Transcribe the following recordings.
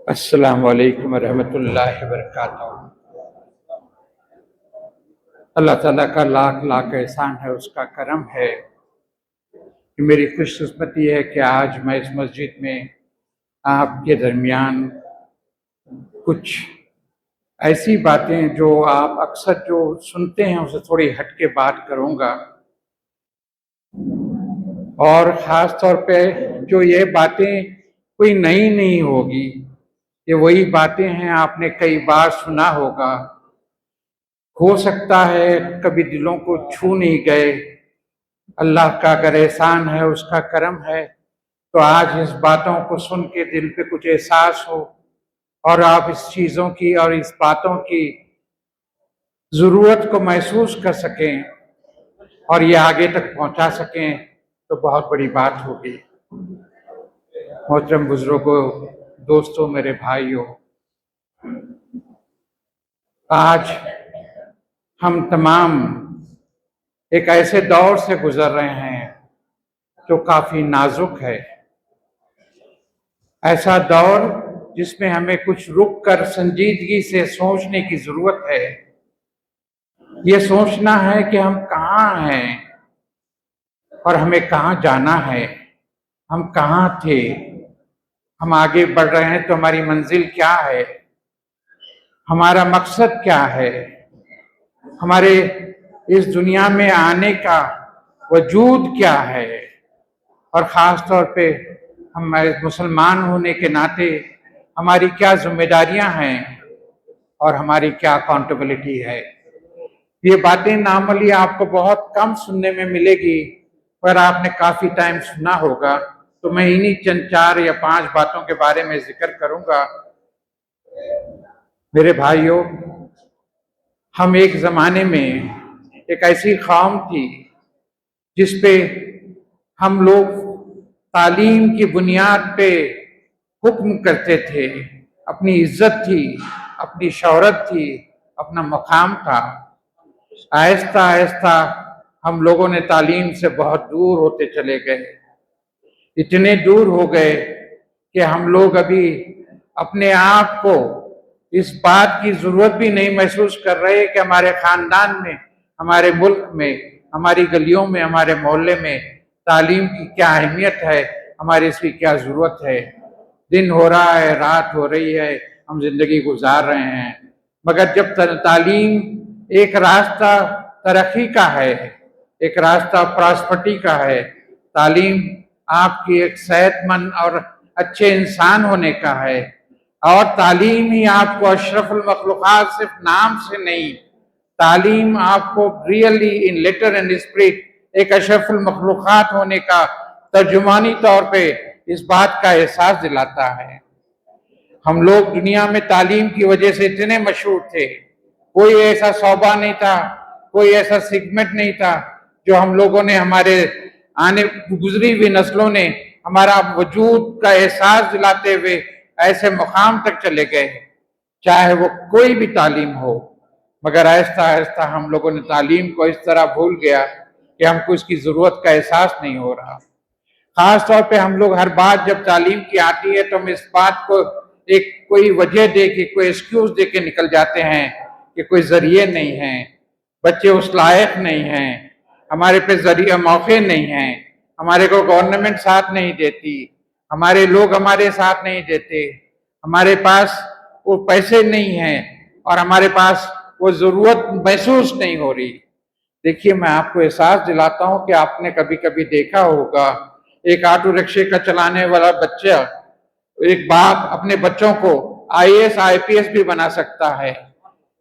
السلام علیکم ورحمۃ اللہ وبرکاتہ۔ اللہ تعالیٰ کا لاکھ لاکھ احسان ہے، اس کا کرم ہے کہ میری خوش قسمتی ہے کہ آج میں اس مسجد میں آپ کے درمیان کچھ ایسی باتیں جو آپ اکثر جو سنتے ہیں اسے تھوڑی ہٹ کے بات کروں گا، اور خاص طور پہ جو یہ باتیں کوئی نئی نہیں ہوگی، یہ وہی باتیں ہیں آپ نے کئی بار سنا ہوگا، ہو سکتا ہے کبھی دلوں کو چھو نہیں گئے۔ اللہ کا اگر احسان ہے، اس کا کرم ہے، تو آج اس باتوں کو سن کے دل پہ کچھ احساس ہو اور آپ اس چیزوں کی اور اس باتوں کی ضرورت کو محسوس کر سکیں اور یہ آگے تک پہنچا سکیں تو بہت بڑی بات ہوگی۔ محترم بزرگوں، دوستوں، میرے بھائیوں، آج ہم تمام ایک ایسے دور سے گزر رہے ہیں جو کافی نازک ہے، ایسا دور جس میں ہمیں کچھ رک کر سنجیدگی سے سوچنے کی ضرورت ہے۔ یہ سوچنا ہے کہ ہم کہاں ہیں اور ہمیں کہاں جانا ہے، ہم کہاں تھے، ہم آگے بڑھ رہے ہیں تو ہماری منزل کیا ہے، ہمارا مقصد کیا ہے، ہمارے اس دنیا میں آنے کا وجود کیا ہے، اور خاص طور پہ ہم مسلمان ہونے کے ناطے ہماری کیا ذمہ داریاں ہیں اور ہماری کیا اکاؤنٹیبلٹی ہے۔ یہ باتیں نارملی آپ کو بہت کم سننے میں ملے گی، پر آپ نے کافی ٹائم سنا ہوگا، تو میں انہی چند 4 یا 5 باتوں کے بارے میں ذکر کروں گا۔ میرے بھائیوں، ہم ایک زمانے میں ایک ایسی قوم تھی جس پہ ہم لوگ تعلیم کی بنیاد پہ حکم کرتے تھے، اپنی عزت تھی، اپنی شہرت تھی، اپنا مقام تھا۔ آہستہ آہستہ ہم لوگوں نے تعلیم سے بہت دور ہوتے چلے گئے، اتنے دور ہو گئے کہ ہم لوگ ابھی اپنے آپ کو اس بات کی ضرورت بھی نہیں محسوس کر رہے کہ ہمارے خاندان میں، ہمارے ملک میں، ہماری گلیوں میں، ہمارے محلے میں تعلیم کی کیا اہمیت ہے، ہماری اس کی کیا ضرورت ہے۔ دن ہو رہا ہے، رات ہو رہی ہے، ہم زندگی گزار رہے ہیں، مگر جب تعلیم ایک راستہ ترقی کا ہے، ایک راستہ پراسپرٹی کا ہے، تعلیم آپ کی ایک صحت مند اور اچھے انسان ہونے کا ہے، اور تعلیم ہی آپ کو اشرف المخلوقات صرف نام سے نہیں، تعلیم آپ کو really in letter and spirit ایک اشرف المخلوقات ہونے کا ترجمانی طور پہ اس بات کا احساس دلاتا ہے۔ ہم لوگ دنیا میں تعلیم کی وجہ سے اتنے مشہور تھے، کوئی ایسا شعبہ نہیں تھا، کوئی ایسا سیگمنٹ نہیں تھا جو ہم لوگوں نے، ہمارے آنے گزری ہوئی نسلوں نے ہمارا وجود کا احساس دلاتے ہوئے ایسے مقام تک چلے گئے، چاہے وہ کوئی بھی تعلیم ہو، مگر آہستہ آہستہ ہم لوگوں نے تعلیم کو اس طرح بھول گیا کہ ہم کو اس کی ضرورت کا احساس نہیں ہو رہا۔ خاص طور پہ ہم لوگ ہر بات جب تعلیم کی آتی ہے تو ہم اس بات کو ایک کوئی وجہ دے کے، کوئی ایکسکیوز دے کے نکل جاتے ہیں کہ کوئی ذریعے نہیں ہیں، بچے اس لائق نہیں ہیں، ہمارے پہ ذریعہ موقع نہیں ہیں، ہمارے کو گورنمنٹ ساتھ نہیں دیتی، ہمارے لوگ ہمارے ساتھ نہیں دیتے، ہمارے پاس وہ پیسے نہیں ہیں، اور ہمارے پاس وہ ضرورت محسوس نہیں ہو رہی۔ دیکھیے، میں آپ کو احساس دلاتا ہوں کہ آپ نے کبھی کبھی دیکھا ہوگا، ایک آٹو رکشے کا چلانے والا بچہ، ایک باپ اپنے بچوں کو IAS IPS بھی بنا سکتا ہے۔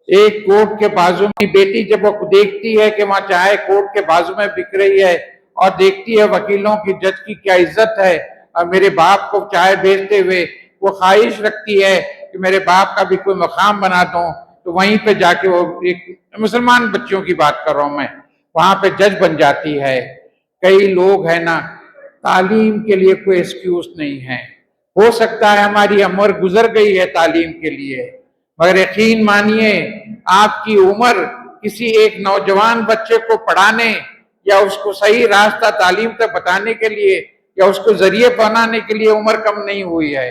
ایک کورٹ کے بازو میں بیٹی جب وہ دیکھتی ہے کہ وہاں چائے کورٹ کے بازو میں بک رہی ہے، اور دیکھتی ہے وکیلوں کی، جج کی کیا عزت ہے، اور میرے باپ کو چائے بیچتے ہوئے وہ خواہش رکھتی ہے کہ میرے باپ کا بھی کوئی مقام بنا دوں، تو وہیں پہ جا کے وہ، ایک مسلمان بچوں کی بات کر رہا ہوں میں، وہاں پہ جج بن جاتی ہے۔ کئی لوگ ہیں نا، تعلیم کے لیے کوئی ایکسکیوز نہیں ہے۔ ہو سکتا ہے ہماری عمر گزر گئی ہے تعلیم کے لیے، مگر یقین مانیے آپ کی عمر کسی ایک نوجوان بچے کو پڑھانے یا اس کو صحیح راستہ تعلیم تک بتانے کے لیے یا اس کو ذریعے بنانے کے لیے عمر کم نہیں ہوئی ہے۔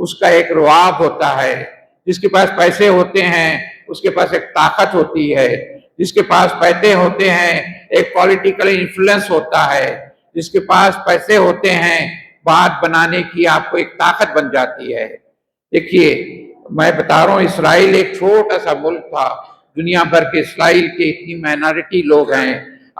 اس کا ایک رواب ہوتا ہے. جس کے پاس پیسے ہوتے ہیں اس کے پاس ایک طاقت ہوتی ہے. جس کے پاس پیسے ہوتے ہیں ایک پولیٹیکل انفلوئنس ہوتا ہے. جس کے پاس پیسے ہوتے ہیں بات بنانے کی آپ کو ایک طاقت بن جاتی ہے. دیکھیے میں بتا رہا ہوں، اسرائیل ایک چھوٹا سا ملک تھا. دنیا بھر کے اسرائیل کے اتنی مائنارٹی لوگ ہیں.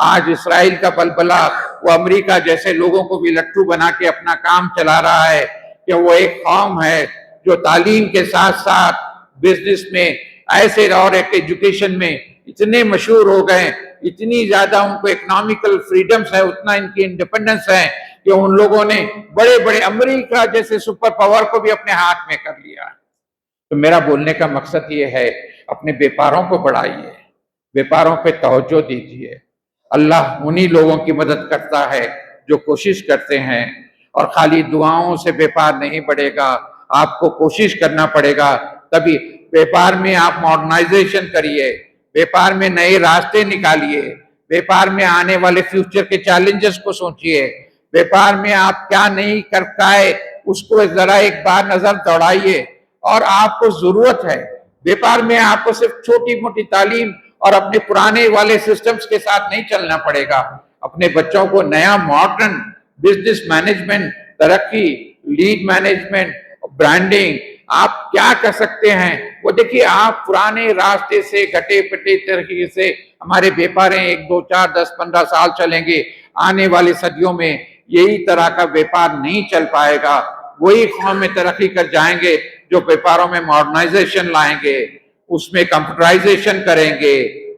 آج اسرائیل کا بلبلہ وہ امریکہ جیسے لوگوں کو بھی لٹھو بنا کے اپنا کام چلا رہا ہے کہ وہ ایک قوم ہے جو تعلیم کے ساتھ ساتھ بزنس میں ایسے اور ایک ایجوکیشن میں اتنے مشہور ہو گئے، اتنی زیادہ ان کو اکنامیکل فریڈمز ہے، اتنا ان کی انڈیپینڈنس ہے کہ ان لوگوں نے بڑے بڑے امریکہ جیسے سپر پاور کو بھی اپنے ہاتھ میں کر لیا. تو میرا بولنے کا مقصد یہ ہے، اپنے بیپاروں کو بڑھائیے، بیپاروں پہ توجہ دیجیے. اللہ انہی لوگوں کی مدد کرتا ہے جو کوشش کرتے ہیں. اور خالی دعاؤں سے بیپار نہیں بڑھے گا، آپ کو کوشش کرنا پڑے گا. تبھی بیپار میں آپ ماڈرنائزیشن کریے، بیپار میں نئے راستے نکالیے، بیپار میں آنے والے فیوچر کے چیلنجز کو سوچیے. بیپار میں آپ کیا نہیں کر پائے اس کو ذرا ایک بار نظر دوڑائیے. اور آپ کو ضرورت ہے بیپار میں، آپ کو صرف چھوٹی موٹی تعلیم اور اپنے پرانے والے سسٹمز کے ساتھ نہیں چلنا پڑے گا. اپنے بچوں کو نیا ماڈرن بزنس مینجمنٹ، ترقی، لیڈ مینجمنٹ، برانڈنگ آپ کیا کر سکتے ہیں وہ دیکھیے. آپ پرانے راستے سے گھٹے پٹے طریقے سے ہمارے بیپار ہیں 1 2 4 10 15 سال چلیں گے. آنے والی صدیوں میں یہی طرح کا بیپار نہیں چل پائے گا. وہی قوم میں ترقی کر جائیں گے جو بیپاروں میں ماڈرنائزیشن لائیں گے، اس میں کمپیوٹرائزیشن کریں گے،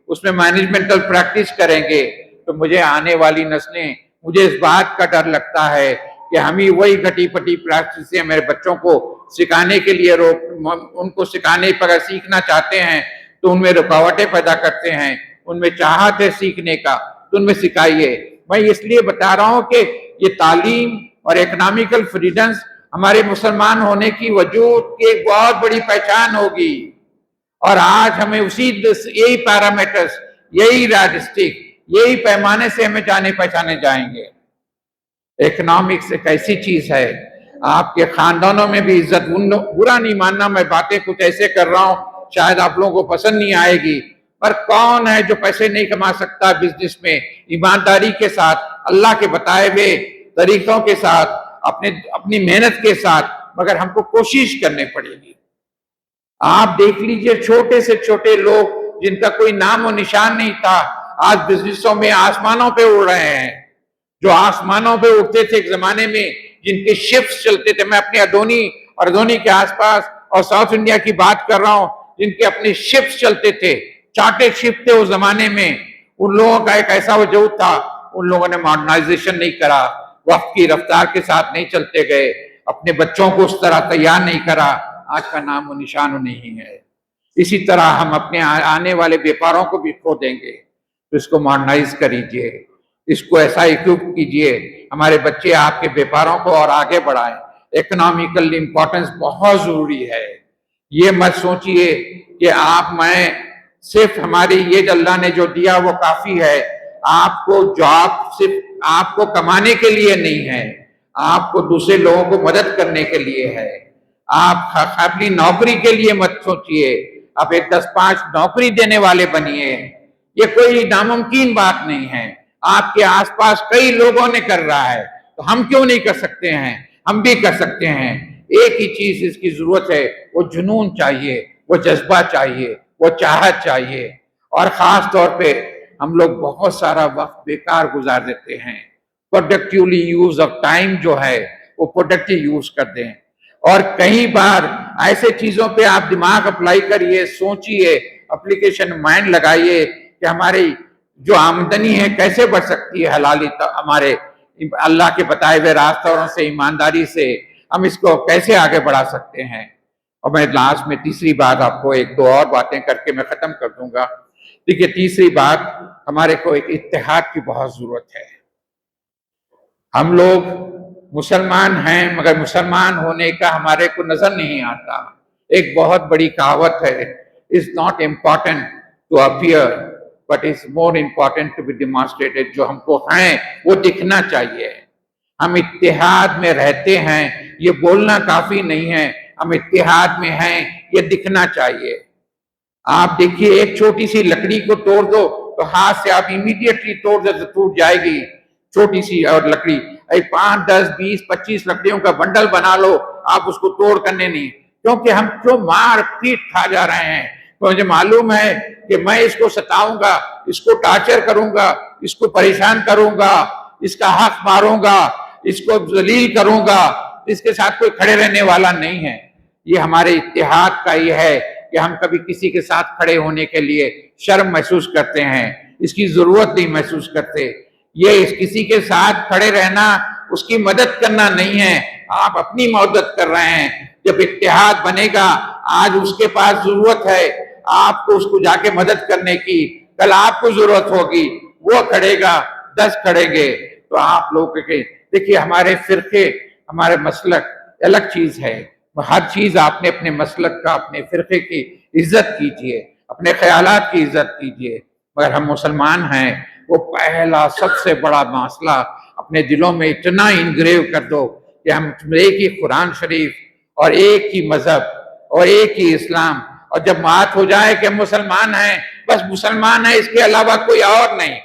اس میں مینجمنٹل پریکٹس کریں گے. تو مجھے آنے والی نسلیں، مجھے اس بات کا ڈر لگتا ہے کہ ہم ہی وہی گھٹی پٹی پریکٹس سے میرے بچوں کو سکھانے کے لیے ان کو سکھانے پر سیکھنا چاہتے ہیں تو ان میں رکاوٹیں پیدا کرتے ہیں. ان میں چاہت ہے سیکھنے کا تو ان میں سکھائیے. میں اس لیے بتا رہا ہوں کہ یہ تعلیم اور اکنامیکل فریڈمز ہمارے مسلمان ہونے کی وجود کی ایک بہت بڑی پہچان ہوگی. اور آج ہمیں یہی پیرامیٹرز، یہی ریالسٹک، یہی پیمانے سے ہمیں جانے پہچانے جائیں گے. اکنامکس ایک ایسی چیز ہے، آپ کے خاندانوں میں بھی عزت، برا نہیں ماننا میں باتیں کچھ ایسے کر رہا ہوں شاید آپ لوگوں کو پسند نہیں آئے گی، پر کون ہے جو پیسے نہیں کما سکتا بزنس میں ایمانداری کے ساتھ، اللہ کے بتائے ہوئے طریقوں کے ساتھ، اپنی محنت کے ساتھ، مگر ہم کو کوشش کرنے پڑے گی. آپ دیکھ لیجئے چھوٹے سے چھوٹے لوگ جن کا کوئی نام و نشان نہیں تھا آج بزنسوں میں آسمانوں پہ اڑ رہے ہیں. جو آسمانوں پہ اڑتے تھے ایک زمانے میں، جن کے شپس چلتے تھے، میں اپنے اردونی کے آس پاس اور ساؤتھ انڈیا کی بات کر رہا ہوں، جن کے اپنے شپس چلتے تھے، چارٹرڈ شپ تھے اس زمانے میں، ان لوگوں کا ایک ایسا وجود تھا. ان لوگوں نے ماڈرنائزیشن نہیں کرا، وقت کی رفتار کے ساتھ نہیں چلتے گئے، اپنے بچوں کو اس طرح تیار نہیں کرا. آج کا نام و نشان نہیں ہے. اسی طرح ہم اپنے آنے والے بیپاروں کو بھی کھو دیں گے. تو اس کو ماڈرنائز کریجئے، اس کو ایسا اکوپ کیجئے، ہمارے بچے آپ کے بیپاروں کو اور آگے بڑھائیں. اکنامیکل امپورٹنس بہت ضروری ہے. یہ مت سوچئے کہ آپ میں صرف ہماری یہ اللہ نے جو دیا وہ کافی ہے. آپ کو جاب صرف آپ کو کمانے کے لیے نہیں ہے، آپ کو دوسرے لوگوں کو مدد کرنے کے لیے ہے. آپ اپنی نوکری کے لیے مت سوچئے، آپ ایک 10-5 نوکری دینے والے بنیے. یہ کوئی ناممکن بات نہیں ہے، آپ کے آس پاس کئی لوگوں نے کر رہا ہے تو ہم کیوں نہیں کر سکتے ہیں؟ ہم بھی کر سکتے ہیں. ایک ہی چیز اس کی ضرورت ہے، وہ جنون چاہیے، وہ جذبہ چاہیے، وہ چاہت چاہیے. اور خاص طور پہ ہم لوگ بہت سارا وقت بیکار گزار دیتے ہیں. پروڈکٹیولی یوز آف ٹائم جو ہے وہ پروڈکٹیو یوز کر دیں. اور کئی بار ایسے چیزوں پہ آپ دماغ اپلائی کریے، سوچئے، اپلیکیشن مائنڈ لگائیے کہ ہماری جو آمدنی ہے کیسے بڑھ سکتی ہے حلالی، ہمارے اللہ کے بتائے ہوئے راستوں سے، ایمانداری سے ہم اس کو کیسے آگے بڑھا سکتے ہیں. اور میں لاسٹ میں تیسری بات آپ کو 1-2 اور باتیں کر کے میں ختم کر دوں گا. دیکھیے تیسری بات، ہمارے کو ایک اتحاد کی بہت ضرورت ہے. ہم لوگ مسلمان ہیں مگر مسلمان ہونے کا ہمارے کو نظر نہیں آتا. ایک بہت بڑی کہاوت ہے، "It's not important to appear, but it's more important to be demonstrated." جو ہم کو ہیں وہ دکھنا چاہیے. ہم اتحاد میں رہتے ہیں، یہ بولنا کافی نہیں ہے، ہم اتحاد میں ہیں یہ دکھنا چاہیے۔ آپ دیکھیے ایک چھوٹی سی لکڑی کو توڑ دو تو ہاتھ سے آپ امیڈیٹلی توڑ دو تو ٹوٹ جائے گی چھوٹی سی اور لکڑی، 5 10 20 25 لکڑیوں کا بنڈل بنا لو آپ اس کو توڑ کرنے نہیں، کیونکہ ہم جو مار پیٹ کھا جا رہے ہیں، مجھے معلوم ہے کہ میں اس کو ستاؤں گا، اس کو ٹارچر کروں گا، اس کو پریشان کروں گا، اس کا حق ماروں گا، اس کو ذلیل کروں گا، اس کے ساتھ کوئی کھڑے رہنے والا نہیں ہے۔ یہ ہمارے اتحاد کا یہ ہے کہ ہم کبھی کسی کے ساتھ کھڑے ہونے کے لیے شرم محسوس کرتے ہیں، اس کی ضرورت نہیں محسوس کرتے۔ یہ کسی کے ساتھ کھڑے رہنا اس کی مدد کرنا نہیں ہے، آپ اپنی مدد کر رہے ہیں۔ جب اتحاد بنے گا، آج اس کے پاس ضرورت ہے آپ کو اس کو جا کے مدد کرنے کی، کل آپ کو ضرورت ہوگی وہ کھڑے گا، 10 کھڑیں گے۔ تو آپ لوگ دیکھیے ہمارے فرقے ہمارے مسلک الگ چیز ہے، ہر چیز آپ نے اپنے مسلک کا اپنے فرقے کی عزت کیجئے، اپنے خیالات کی عزت کیجئے، مگر ہم مسلمان ہیں وہ پہلا سب سے بڑا مسئلہ اپنے دلوں میں اتنا انگریو کر دو کہ ہم ایک ہی قرآن شریف اور ایک ہی مذہب اور ایک ہی اسلام، اور جب بات ہو جائے کہ ہم مسلمان ہیں بس مسلمان ہیں اس کے علاوہ کوئی اور نہیں،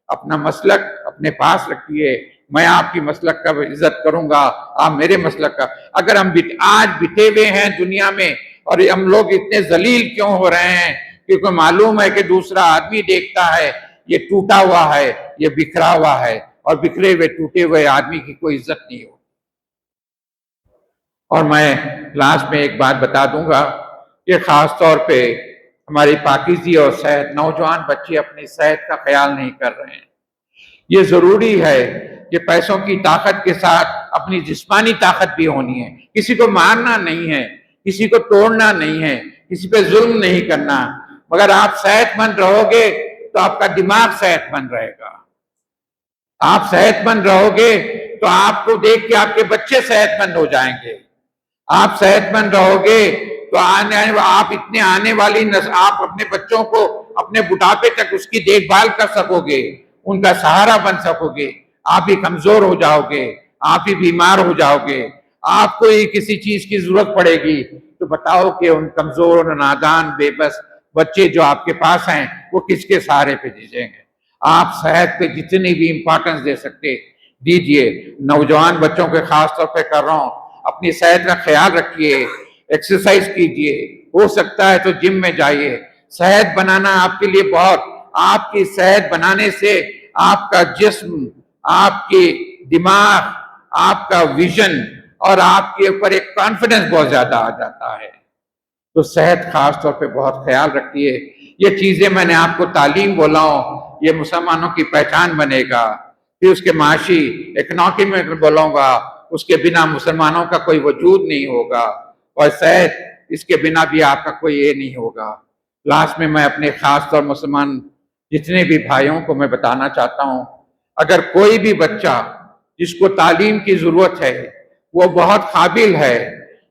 اپنا مسلک اپنے پاس رکھیے، میں آپ کی مسلک کا عزت کروں گا، آپ میرے مسلک کا۔ اگر ہم آج بٹے ہوئے ہیں دنیا میں اور ہم لوگ اتنے ذلیل کیوں ہو رہے ہیں؟ کیونکہ معلوم ہے کہ دوسرا آدمی دیکھتا ہے یہ ٹوٹا ہوا ہے، یہ بکھرا ہوا ہے، اور بکھرے ہوئے ٹوٹے ہوئے آدمی کی کوئی عزت نہیں ہو۔ اور میں لاسٹ میں ایک بات بتا دوں گا کہ خاص طور پہ ہماری پاکیزی اور صحت، نوجوان بچے اپنی صحت کا خیال نہیں کر رہے ہیں۔ یہ ضروری ہے کہ پیسوں کی طاقت کے ساتھ اپنی جسمانی طاقت بھی ہونی ہے، کسی کو مارنا نہیں ہے، کسی کو توڑنا نہیں ہے، کسی پہ ظلم نہیں کرنا، مگر آپ صحت مند رہو گے تو آپ کا دماغ صحت مند رہے گا، آپ صحت مند رہو گے تو آپ کو دیکھ کے آپ کے بچے صحت مند ہو جائیں گے، آپ صحت مند رہو گے تو آپ اتنے آنے والی آپ اپنے بچوں کو اپنے بڑھاپے تک اس کی دیکھ بھال کر سکو گے، ان کا سہارا بن سکو گے۔ آپ ہی کمزور ہو جاؤ گے، آپ ہی بیمار ہو جاؤ گے، آپ کو ہی کسی چیز کی ضرورت پڑے گی تو بتاؤ کہ ان کمزور اور نادان بے بس بچے جو آپ کے پاس ہیں وہ کس کے سہارے پہ دیجیں گے؟ آپ صحت پہ جتنی بھی امپورٹنس دے سکتے دیجئے۔ نوجوان بچوں کے خاص طور پہ کر رہا ہوں، اپنی صحت کا خیال رکھیے، ایکسرسائز کیجئے، ہو سکتا ہے تو جم میں جائیے۔ صحت بنانا آپ کے لیے بہت، آپ کی صحت بنانے سے آپ کا جسم، آپ کی دماغ، آپ کا ویژن اور آپ کے اوپر ایک کانفیڈنس بہت زیادہ آ جاتا ہے۔ تو صحت خاص طور پہ بہت خیال رکھیے۔ یہ چیزیں میں نے آپ کو تعلیم بولا ہوں، یہ مسلمانوں کی پہچان بنے گا۔ پھر اس کے معاشی اکنامی میں بولوں گا، اس کے بنا مسلمانوں کا کوئی وجود نہیں ہوگا، اور صحت اس کے بنا بھی آپ کا کوئی یہ نہیں ہوگا۔ لاسٹ میں اپنے خاص طور مسلمان جتنے بھی بھائیوں کو میں بتانا چاہتا ہوں، اگر کوئی بھی بچہ جس کو تعلیم کی ضرورت ہے وہ بہت قابل ہے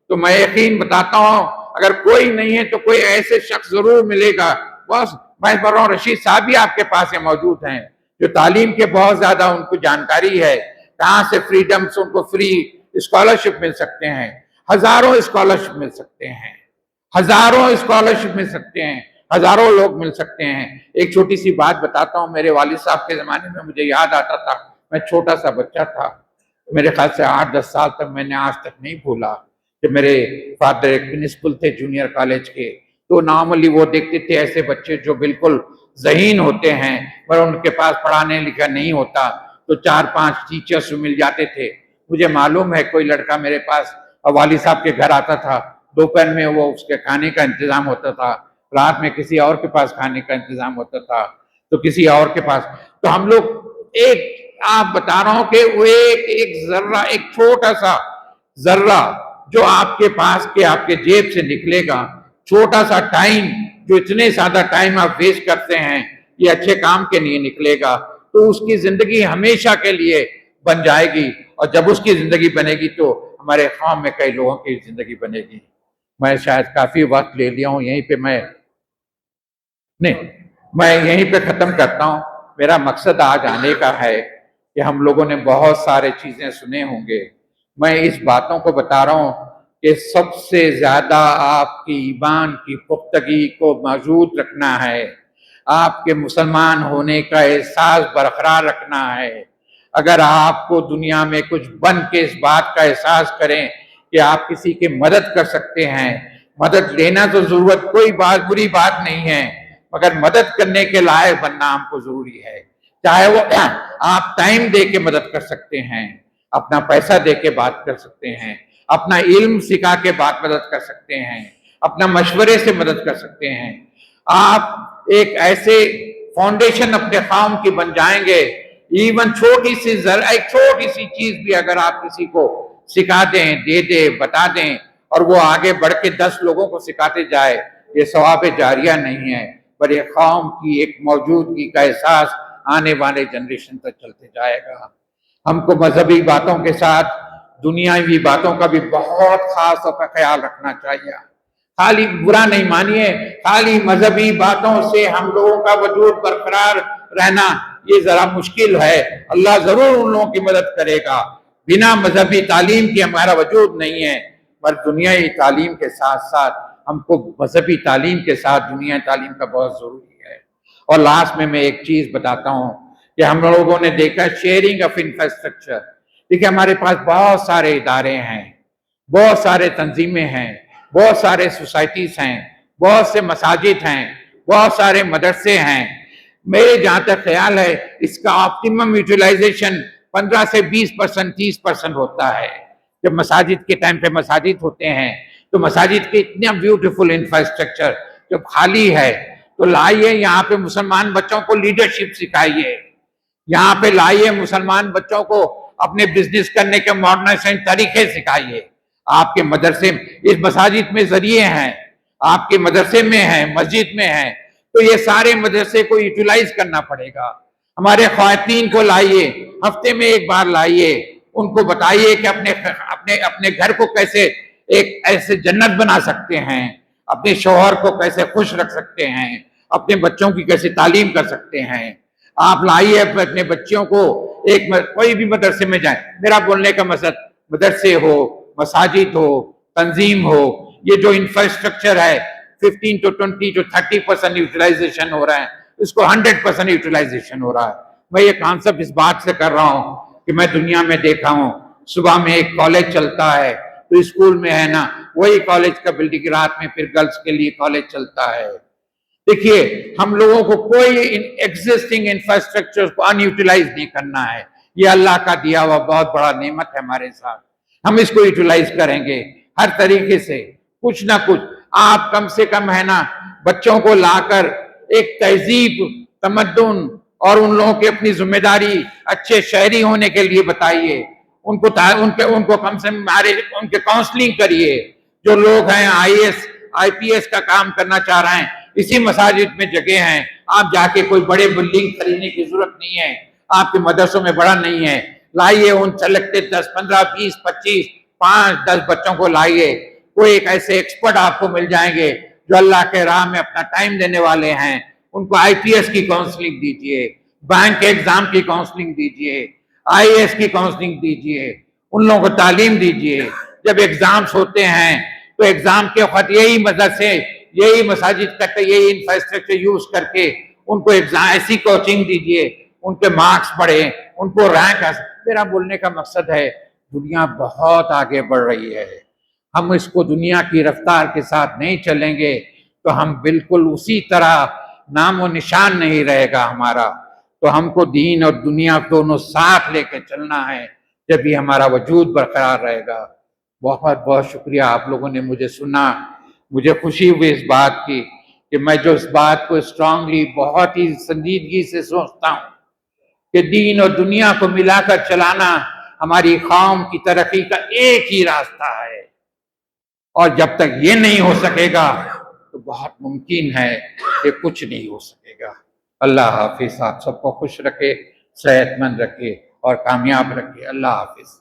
تو میں یقین بتاتا ہوں اگر کوئی نہیں ہے تو کوئی ایسے شخص ضرور ملے گا۔ بس میں بول رہا ہوں رشید صاحب بھی آپ کے پاس یہ موجود ہیں جو تعلیم کے بہت زیادہ ان کو جانکاری ہے، کہاں سے فریڈم سے ان کو فری اسکالرشپ مل سکتے ہیں، ہزاروں اسکالرشپ مل سکتے ہیں، ہزاروں اسکالرشپ مل سکتے ہیں، ہزاروں لوگ مل سکتے ہیں۔ ایک چھوٹی سی بات بتاتا ہوں، میرے والد صاحب کے زمانے میں مجھے یاد آتا تھا، میں چھوٹا سا بچہ تھا، میرے خیال سے 8-10 سال تک میں نے آج تک نہیں بھولا کہ میرے فادر ایک پرنسپل تھے جونیئر کالج کے، تو نارملی وہ دیکھتے تھے ایسے بچے جو بالکل ذہین ہوتے ہیں پر ان کے پاس پڑھانے لکھا نہیں ہوتا تو 4-5 ٹیچرز مل جاتے تھے۔ مجھے معلوم ہے کوئی لڑکا میرے پاس والد صاحب کے گھر آتا تھا، دوپہر میں وہ اس کے کھانے کا انتظام ہوتا تھا، رات میں کسی اور کے پاس کھانے کا انتظام ہوتا تھا تو کسی اور کے پاس، تو ہم لوگ ایک آپ بتا رہا ہوں کہ وہ ایک ذرہ، ایک چھوٹا سا ذرہ جو آپ کے پاس کے آپ کے جیب سے نکلے گا، چھوٹا سا ٹائم جو اتنے زیادہ ٹائم آپ ویسٹ کرتے ہیں یہ اچھے کام کے لیے نکلے گا تو اس کی زندگی ہمیشہ کے لیے بن جائے گی، اور جب اس کی زندگی بنے گی تو ہمارے قوم میں کئی لوگوں کی زندگی بنے گی۔ میں شاید کافی وقت لے لیا ہوں، یہیں پہ میں یہیں پہ ختم کرتا ہوں۔ میرا مقصد آج آنے کا ہے کہ ہم لوگوں نے بہت سارے چیزیں سنے ہوں گے، میں اس باتوں کو بتا رہا ہوں کہ سب سے زیادہ آپ کی ایمان کی پختگی کو موجود رکھنا ہے، آپ کے مسلمان ہونے کا احساس برقرار رکھنا ہے۔ اگر آپ کو دنیا میں کچھ بن کے اس بات کا احساس کریں کہ آپ کسی کی مدد کر سکتے ہیں، مدد لینا تو ضرورت کوئی بری بات نہیں ہے، مگر مدد کرنے کے لائق بننا ہم کو ضروری ہے۔ چاہے وہ آپ ٹائم دے کے مدد کر سکتے ہیں، اپنا پیسہ دے کے بات کر سکتے ہیں، اپنا علم سکھا کے مدد کر سکتے ہیں، اپنا مشورے سے مدد کر سکتے ہیں۔ آپ ایک ایسے فاؤنڈیشن اپنے قوم کی بن جائیں گے، ایون چھوٹی سی چیز بھی اگر آپ کسی کو سکھا دیں، دے دیں، بتا دیں، اور وہ آگے بڑھ کے 10 لوگوں کو سکھاتے جائے، یہ ثواب جاریہ نہیں ہے، پر یہ قوم کی ایک موجودگی کا احساس آنے والے جنریشن تک چلتے جائے گا۔ ہم کو مذہبی باتوں کے ساتھ دنیاوی باتوں کا بھی بہت خاص طور پر خیال رکھنا چاہیے۔ خالی برا نہیں مانیے، خالی مذہبی باتوں سے ہم لوگوں کا وجود برقرار رہنا یہ ذرا مشکل ہے۔ اللہ ضرور ان لوگوں کی مدد کرے گا۔ بنا مذہبی تعلیم کی ہمارا وجود نہیں ہے، پر دنیاوی تعلیم کے ساتھ ساتھ ہم کو مذہبی تعلیم کے ساتھ دنیاوی تعلیم کا بہت ضروری ہے۔ اور لاسٹ میں ایک چیز بتاتا ہوں کہ ہم لوگوں نے دیکھا شیئرنگ آف انفراسٹرکچر۔ دیکھیں ہمارے پاس بہت سارے ادارے ہیں، بہت سارے تنظیمیں ہیں، بہت سارے سوسائٹیز ہیں، بہت سے مساجد ہیں، بہت سارے مدرسے ہیں۔ میرے جہاں تک خیال ہے اس کا آپٹیمم یوٹیلائزیشن 15 سے 20%، 30% ہوتا ہے۔ جب مساجد کے ٹائم پہ مساجد ہوتے ہیں تو مساجد کے اتنا بیوٹیفل انفراسٹرکچر جب خالی ہے تو لائیے یہاں پہ مسلمان بچوں کو لیڈرشپ سکھائیے، یہاں پہ لائیے مسلمان بچوں کو اپنے بزنس کرنے کے ماڈرنائزیشن طریقے سکھائیے۔ آپ کے مدرسے اس مساجد میں ذریعے ہیں، آپ کے مدرسے میں ہیں، مسجد میں ہیں، تو یہ سارے مدرسے کو یوٹیلائز کرنا پڑے گا۔ ہمارے خواتین کو لائیے، ہفتے میں ایک بار لائیے، ان کو بتائیے کہ اپنے گھر کو کیسے ایک ایسے جنت بنا سکتے ہیں، اپنے شوہر کو کیسے خوش رکھ سکتے ہیں، اپنے بچوں کی کیسے تعلیم کر سکتے ہیں۔ آپ لائیے اپنے بچوں کو کوئی بھی مدرسے میں جائیں، میرا بولنے کا مقصد مدرسے ہو، مساجد ہو، تنظیم ہو، یہ جو انفراسٹرکچر ہے 15 to 20 to 30% یوٹیلائزیشن ہو رہا ہے، اس کو 100% یوٹیلائزیشن ہو رہا ہے۔ میں یہ کانسیپٹ اس بات سے کر رہا ہوں کہ میں دنیا میں دیکھا ہوں، صبح میں ایک کالج چلتا ہے تو اسکول میں ہے نا وہی کالج کا بلڈنگ، رات میں پھر گرلز کے لیے کالج چلتا ہے۔ دیکھیے ہم لوگوں کو کوئی ایگزسٹنگ انفراسٹرکچر کو ان یوٹیلائز نہیں کرنا ہے، یہ اللہ کا دیا ہوا بہت بڑا نعمت ہے ہمارے ساتھ، ہم اس کو یوٹیلائز کریں گے ہر طریقے سے، کچھ نہ کچھ۔ آپ کم سے کم ہے نا بچوں کو لا کر ایک تہذیب، تمدن اور ان لوگوں کی اپنی ذمہ داری اچھے شہری ہونے کے لیے بتائیے، ان کو کم سے کم ان کے کاؤنسلنگ کریے۔ جو لوگ ہیں آئی پی ایس کا کام کرنا چاہ رہے ہیں، اسی مساجد میں جگہ ہیں، آپ جا کے کوئی بڑے بلڈنگ خریدنے کی ضرورت نہیں ہے، آپ کے مدرسوں میں بڑا نہیں ہے، لائیے ان سلیکٹڈ 10، 15، 20، 25، 5، 10 بچوں کو لائیے، کوئی ایک ایسے ایکسپرٹ آپ کو مل جائیں گے جو اللہ کے راہ میں اپنا ٹائم دینے والے ہیں، ان کو آئی پی ایس کی کاؤنسلنگ دیجیے، بینک کے ایگزام کی کاؤنسلنگ دیجیے، آئی اے ایس کی کاؤنسلنگ دیجیے، ان لوگوں کو تعلیم دیجیے۔ جب ایگزامز ہوتے ہیں تو ایگزام کے وقت یہی مدرسے، یہی مساجد کا یہی انفراسٹرکچر یوز کر کے ان کو ایسی کوچنگ دیجیے، ان کے مارکس بڑھے، ان کو رینک۔ میرا بولنے کا مقصد ہے دنیا بہت آگے بڑھ رہی ہے، ہم اس کو دنیا کی رفتار کے ساتھ نہیں چلیں گے تو ہم بالکل اسی طرح نام و نشان نہیں رہے گا ہمارا۔ تو ہم کو دین اور دنیا دونوں ساتھ لے کے چلنا ہے، جب ہی ہمارا وجود برقرار رہے گا۔ بہت بہت شکریہ آپ لوگوں نے مجھے سنا، مجھے خوشی ہوئی اس بات کی کہ میں جو اس بات کو اسٹرانگلی بہت ہی سنجیدگی سے سوچتا ہوں کہ دین اور دنیا کو ملا کر چلانا ہماری قوم کی ترقی کا ایک ہی راستہ ہے، اور جب تک یہ نہیں ہو سکے گا تو بہت ممکن ہے کہ کچھ نہیں ہو سکے گا۔ اللہ حافظ، آپ سب کو خوش رکھے، صحت مند رکھے اور کامیاب رکھے۔ اللہ حافظ۔